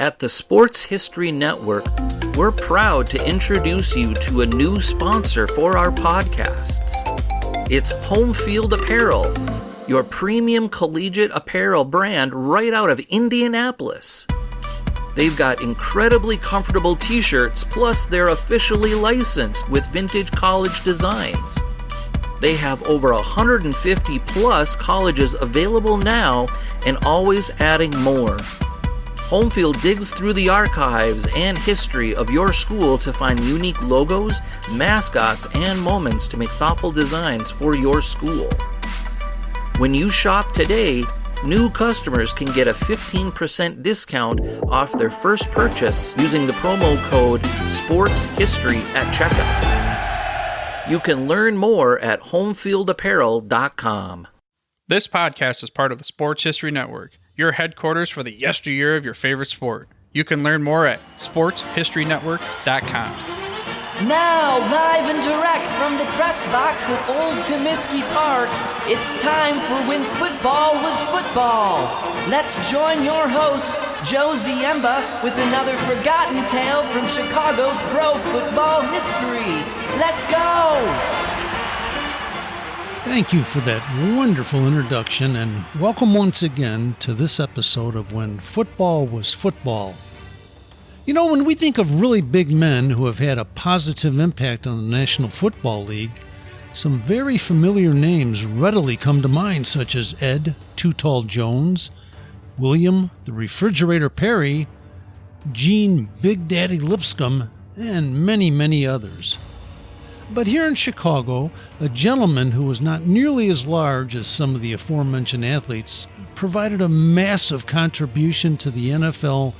At the Sports History Network, we're proud to introduce you to a new sponsor for our podcasts. It's Home Field Apparel, your premium collegiate apparel brand right out of Indianapolis. They've got incredibly comfortable t-shirts, plus they're officially licensed with vintage college designs. They have over 150 plus colleges available now and always adding more. Homefield digs through the archives and history of your school to find unique logos, mascots, and moments to make thoughtful designs for your school. When you shop today, new customers can get a 15% discount off their first purchase using the promo code SPORTSHISTORY at checkout. You can learn more at homefieldapparel.com. This podcast is part of the Sports History Network, your headquarters for the yesteryear of your favorite sport. You can learn more at sportshistorynetwork.com. Now, live and direct from the press box at Old Comiskey Park, it's time for When Football Was Football. Let's join your host, Joe Ziemba, with another forgotten tale from Chicago's pro football history. Let's go! Thank you for that wonderful introduction, and welcome once again to this episode of When Football Was Football. You know, when we think of really big men who have had a positive impact on the National Football League, some very familiar names readily come to mind, such as Ed Too Tall Jones, William the Refrigerator Perry, Gene Big Daddy Lipscomb, and many, many others. But here in Chicago, a gentleman who was not nearly as large as some of the aforementioned athletes provided a massive contribution to the NFL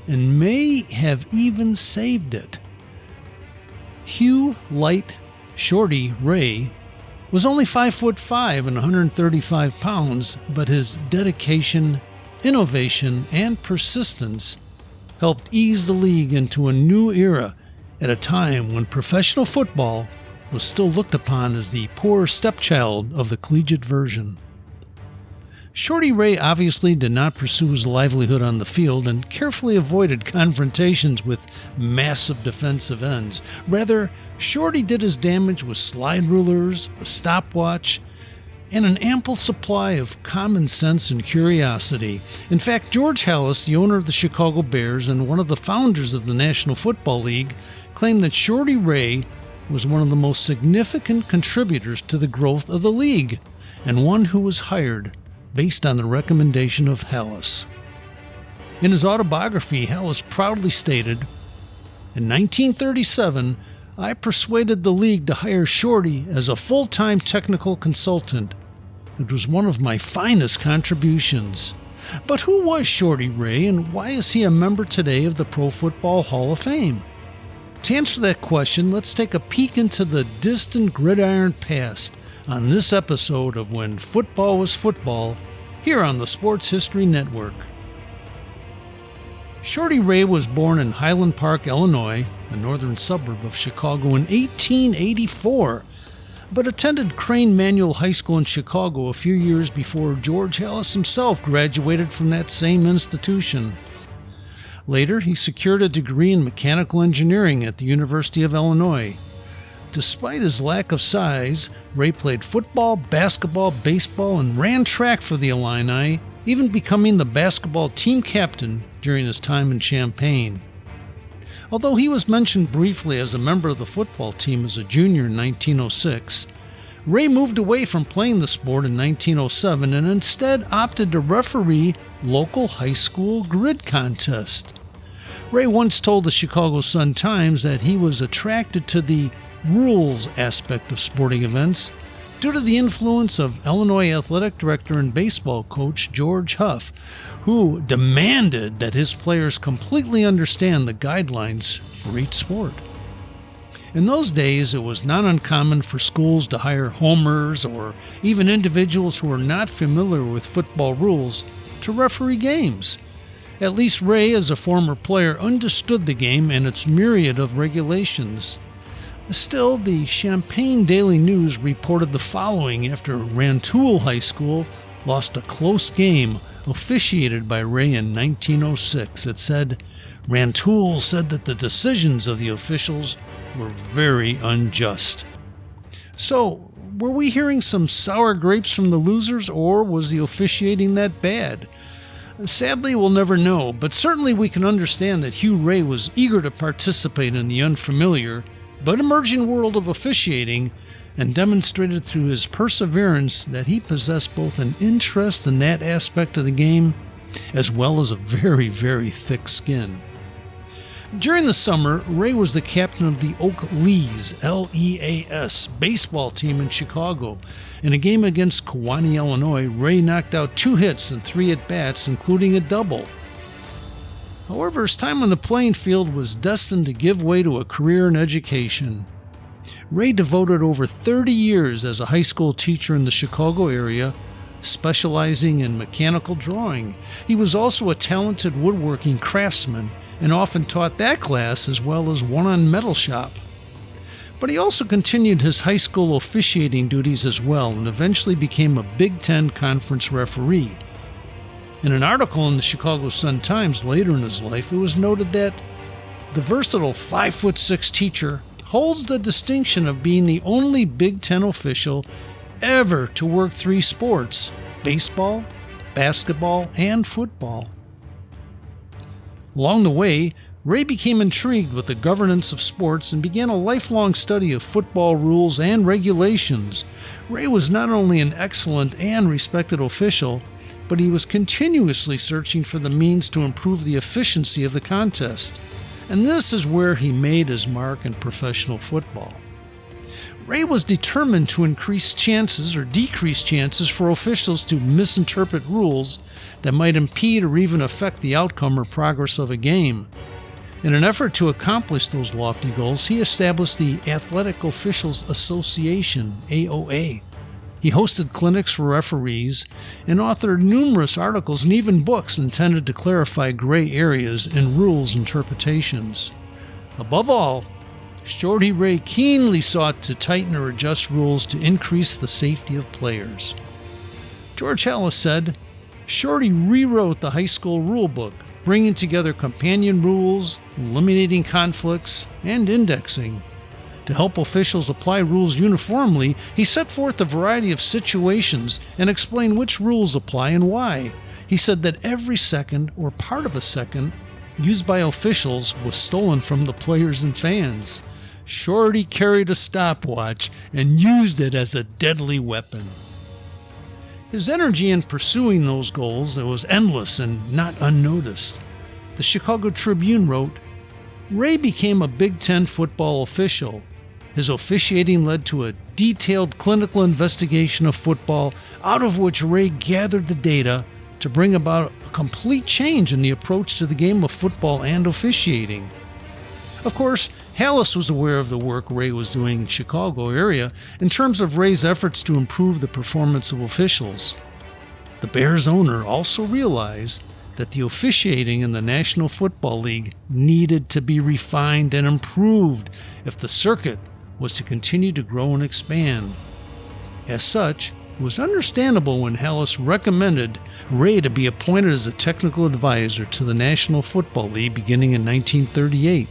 and may have even saved it. Hugh Light, Shorty Ray, was only 5'5" and 135 pounds, but his dedication, innovation, and persistence helped ease the league into a new era at a time when professional football was still looked upon as the poor stepchild of the collegiate version. Shorty Ray obviously did not pursue his livelihood on the field and carefully avoided confrontations with massive defensive ends. Rather, Shorty did his damage with slide rulers, a stopwatch, and an ample supply of common sense and curiosity. In fact, George Halas, the owner of the Chicago Bears and one of the founders of the National Football League, claimed that Shorty Ray was one of the most significant contributors to the growth of the league, and one who was hired based on the recommendation of Halas. In his autobiography, Halas proudly stated, "In 1937, I persuaded the league to hire Shorty as a full-time technical consultant. It was one of my finest contributions." But who was Shorty Ray, and why is he a member today of the Pro Football Hall of Fame? To answer that question, let's take a peek into the distant gridiron past on this episode of When Football Was Football, here on the Sports History Network. Shorty Ray was born in Highland Park, Illinois, a northern suburb of Chicago, in 1884, but attended Crane Manual High School in Chicago a few years before George Halas himself graduated from that same institution. Later, he secured a degree in mechanical engineering at the University of Illinois. Despite his lack of size, Ray played football, basketball, baseball, and ran track for the Illini, even becoming the basketball team captain during his time in Champaign. Although he was mentioned briefly as a member of the football team as a junior in 1906, Ray moved away from playing the sport in 1907 and instead opted to referee local high school grid contests. Ray once told the Chicago Sun-Times that he was attracted to the rules aspect of sporting events due to the influence of Illinois athletic director and baseball coach George Huff, who demanded that his players completely understand the guidelines for each sport. In those days, it was not uncommon for schools to hire homers or even individuals who were not familiar with football rules to referee games. At least Ray, as a former player, understood the game and its myriad of regulations. Still, the Champaign Daily News reported the following after Rantoul High School lost a close game officiated by Ray in 1906. It said, Rantoul said that the decisions of the officials were very unjust. So, were we hearing some sour grapes from the losers, or was the officiating that bad? Sadly, we'll never know, but certainly we can understand that Hugh Ray was eager to participate in the unfamiliar but emerging world of officiating, and demonstrated through his perseverance that he possessed both an interest in that aspect of the game as well as a very, very thick skin. During the summer, Ray was the captain of the Oak Leas, L-E-A-S, baseball team in Chicago. In a game against Kewanee, Illinois, Ray knocked out 2 hits and 3 at-bats, including a double. However, his time on the playing field was destined to give way to a career in education. Ray devoted over 30 years as a high school teacher in the Chicago area, specializing in mechanical drawing. He was also a talented woodworking craftsman and often taught that class as well as one on metal shop. But he also continued his high school officiating duties as well and eventually became a Big Ten conference referee. In an article in the Chicago Sun-Times later in his life, it was noted that the versatile 5'6" teacher holds the distinction of being the only Big Ten official ever to work 3 sports: baseball, basketball, and football. Along the way, Ray became intrigued with the governance of sports and began a lifelong study of football rules and regulations. Ray was not only an excellent and respected official, but he was continuously searching for the means to improve the efficiency of the contest. And this is where he made his mark in professional football. Ray was determined to increase chances or decrease chances for officials to misinterpret rules that might impede or even affect the outcome or progress of a game. In an effort to accomplish those lofty goals, he established the Athletic Officials Association, AOA. He hosted clinics for referees and authored numerous articles and even books intended to clarify gray areas in rules interpretations. Above all, Shorty Ray keenly sought to tighten or adjust rules to increase the safety of players. George Halas said, Shorty rewrote the high school rule book, bringing together companion rules, eliminating conflicts, and indexing. To help officials apply rules uniformly, he set forth a variety of situations and explained which rules apply and why. He said that every second or part of a second used by officials was stolen from the players and fans. Shorty carried a stopwatch and used it as a deadly weapon. His energy in pursuing those goals was endless and not unnoticed. The Chicago Tribune wrote, Ray became a Big Ten football official. His officiating led to a detailed clinical investigation of football, out of which Ray gathered the data to bring about a complete change in the approach to the game of football and officiating. Of course, Halas was aware of the work Ray was doing in the Chicago area in terms of Ray's efforts to improve the performance of officials. The Bears owner also realized that the officiating in the National Football League needed to be refined and improved if the circuit was to continue to grow and expand. As such, it was understandable when Halas recommended Ray to be appointed as a technical advisor to the National Football League beginning in 1938.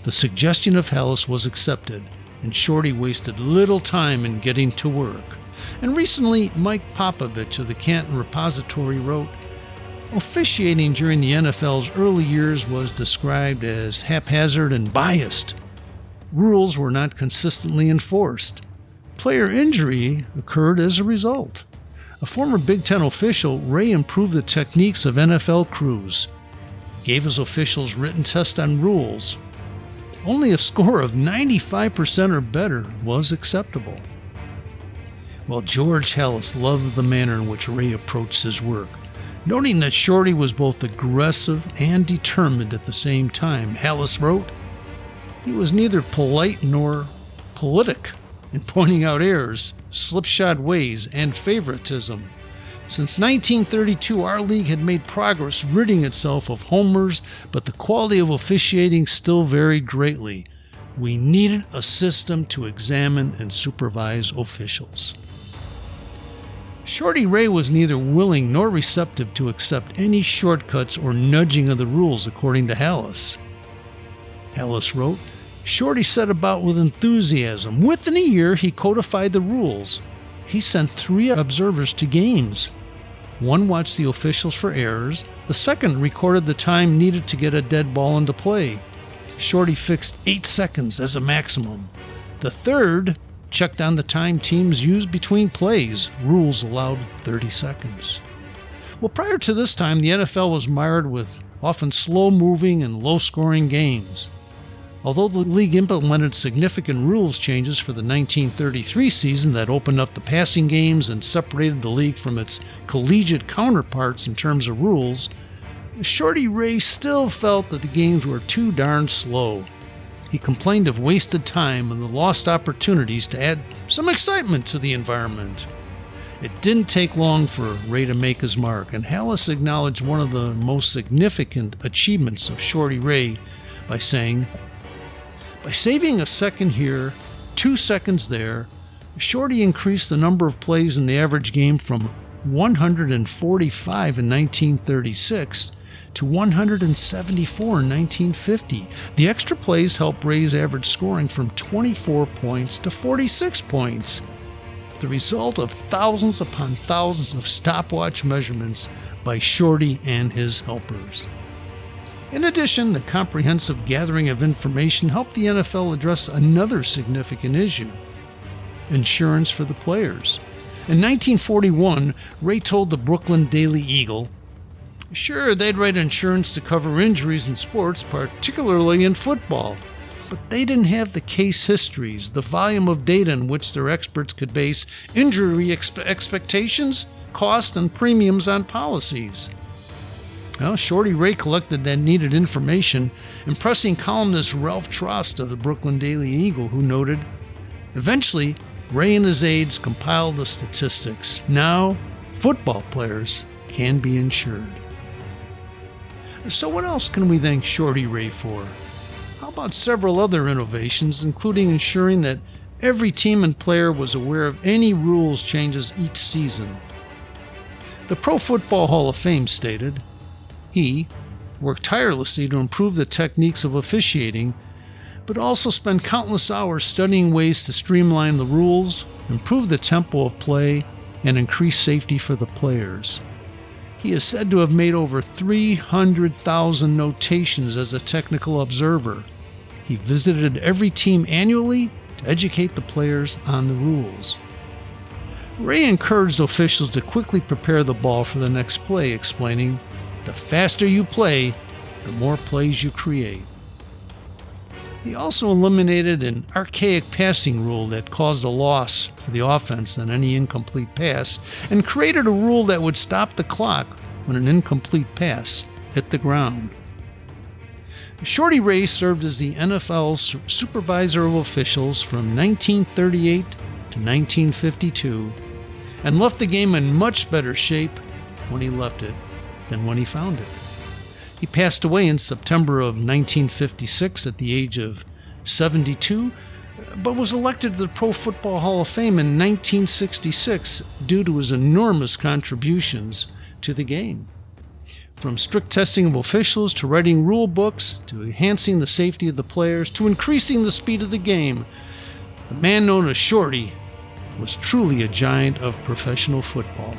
The suggestion of Halas was accepted, and Shorty wasted little time in getting to work. And recently, Mike Popovich of the Canton Repository wrote, officiating during the NFL's early years was described as haphazard and biased. Rules were not consistently enforced. Player injury occurred as a result. A former Big Ten official, Ray improved the techniques of NFL crews, gave his officials written tests on rules. Only a score of 95% or better was acceptable. Well, George Halas loved the manner in which Ray approached his work. Noting that Shorty was both aggressive and determined at the same time, Halas wrote, he was neither polite nor politic in pointing out errors, slipshod ways, and favoritism. Since 1932, our league had made progress ridding itself of homers, but the quality of officiating still varied greatly. We needed a system to examine and supervise officials. Shorty Ray was neither willing nor receptive to accept any shortcuts or nudging of the rules, according to Hallis. Hallis wrote, Shorty set about with enthusiasm. Within a year, he codified the rules. He sent 3 observers to games. One watched the officials for errors. The second recorded the time needed to get a dead ball into play. Shorty fixed 8 seconds as a maximum. The third checked on the time teams used between plays. Rules allowed 30 seconds. Well, prior to this time, the NFL was mired with often slow-moving and low-scoring games. Although the league implemented significant rules changes for the 1933 season that opened up the passing games and separated the league from its collegiate counterparts in terms of rules, Shorty Ray still felt that the games were too darn slow. He complained of wasted time and the lost opportunities to add some excitement to the environment. It didn't take long for Ray to make his mark, and Hallis acknowledged one of the most significant achievements of Shorty Ray by saying, by saving a second here, 2 seconds there, Shorty increased the number of plays in the average game from 145 in 1936 to 174 in 1950. The extra plays helped raise average scoring from 24 points to 46 points, the result of thousands upon thousands of stopwatch measurements by Shorty and his helpers. In addition, the comprehensive gathering of information helped the NFL address another significant issue: insurance for the players. In 1941, Ray told the Brooklyn Daily Eagle, sure, they'd write insurance to cover injuries in sports, particularly in football, but they didn't have the case histories, the volume of data in which their experts could base injury expectations, cost, and premiums on policies. Well, Shorty Ray collected that needed information, impressing columnist Ralph Trost of the Brooklyn Daily Eagle, who noted, eventually, Ray and his aides compiled the statistics. Now, football players can be insured. So what else can we thank Shorty Ray for? How about several other innovations, including ensuring that every team and player was aware of any rules changes each season? The Pro Football Hall of Fame stated, he worked tirelessly to improve the techniques of officiating, but also spent countless hours studying ways to streamline the rules, improve the tempo of play, and increase safety for the players. He is said to have made over 300,000 notations as a technical observer. He visited every team annually to educate the players on the rules. Ray encouraged officials to quickly prepare the ball for the next play, explaining, the faster you play, the more plays you create. He also eliminated an archaic passing rule that caused a loss for the offense on any incomplete pass, and created a rule that would stop the clock when an incomplete pass hit the ground. Shorty Ray served as the NFL's supervisor of officials from 1938 to 1952, and left the game in much better shape when he left it than when he found it. He passed away in September of 1956 at the age of 72, but was elected to the Pro Football Hall of Fame in 1966 due to his enormous contributions to the game. From strict testing of officials, to writing rule books, to enhancing the safety of the players, to increasing the speed of the game, the man known as Shorty was truly a giant of professional football.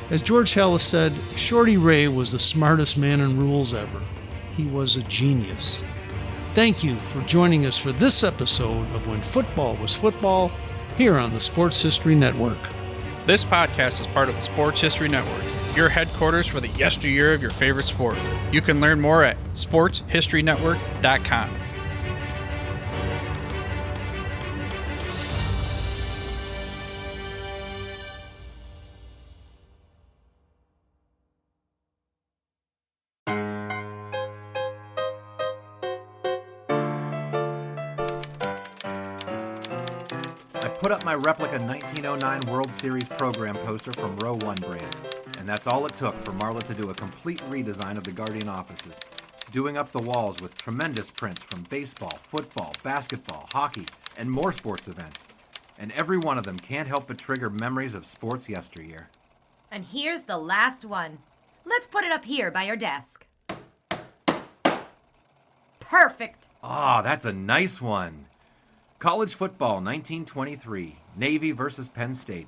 As George Hallis said, Shorty Ray was the smartest man in rules ever. He was a genius. Thank you for joining us for this episode of When Football Was Football, here on the Sports History Network. This podcast is part of the Sports History Network, your headquarters for the yesteryear of your favorite sport. You can learn more at sportshistorynetwork.com. Put up my replica 1909 World Series program poster from Row 1 brand. And that's all it took for Marla to do a complete redesign of the Guardian offices, doing up the walls with tremendous prints from baseball, football, basketball, hockey, and more sports events. and every one of them can't help but trigger memories of sports yesteryear. And here's the last one. Let's put it up here by your desk. Perfect. Ah, that's a nice one. College football, 1923, Navy versus Penn State.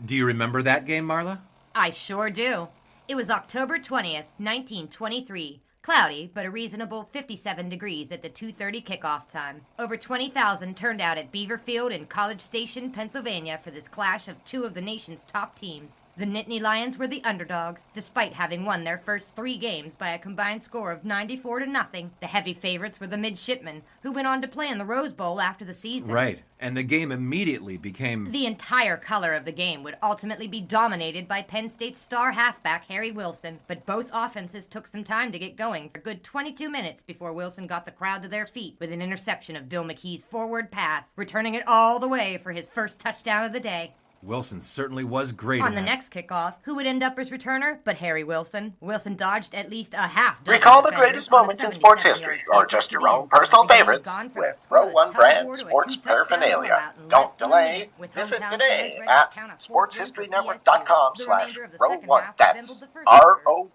Do you remember that game, Marla? I sure do. It was October 20th, 1923. Cloudy, but a reasonable 57 degrees at the 2:30 kickoff time. Over 20,000 turned out at Beaver Field in College Station, Pennsylvania for this clash of two of the nation's top teams. The Nittany Lions were the underdogs, despite having won their first 3 games by a combined score of 94-0. The heavy favorites were the Midshipmen, who went on to play in the Rose Bowl after the season. Right, and the game immediately became... The entire color of the game would ultimately be dominated by Penn State's star halfback Harry Wilson, but both offenses took some time to get going for a good 22 minutes before Wilson got the crowd to their feet with an interception of Bill McKee's forward pass, returning it all the way for his first touchdown of the day. Wilson certainly was great On in the that. next kickoff, who would end up as returner but Harry Wilson? Wilson dodged at least a half dozen Recall the defenders greatest on a moments in sports 77-yard history, sweep or just to your the own end zone personal before he favorites, gone for a with scoreless Row 1 top brand four to a sports two-touchdown paraphernalia. blowout in Don't less than a delay. minute, with Visit hometown today fans ready to at count a fourth win for PSU. sportshistorynetwork.com/Row1. That's ROW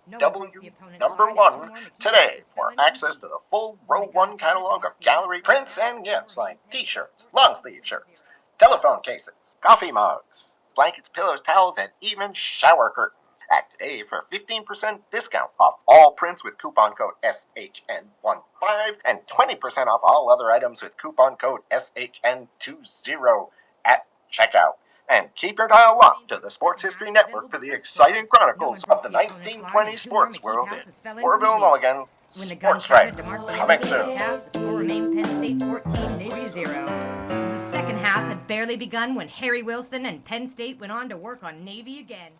number 1 today for access to the full Row 1 catalog of gallery prints and gifts like t-shirts, long-sleeve shirts, telephone cases, coffee mugs, blankets, pillows, towels, and even shower curtains. Act today for 15% discount off all prints with coupon code SHN15 and 20% off all other items with coupon code SHN20 at checkout. And keep your dial locked to the Sports History Network for the exciting chronicles of the 1920 sports world in Orville, Mulligan. When the gun Sports started Right, to mark the coming opening soon. half, the score remained Penn State 14, Navy 0. The second half had barely begun when Harry Wilson and Penn State went on to work on Navy again.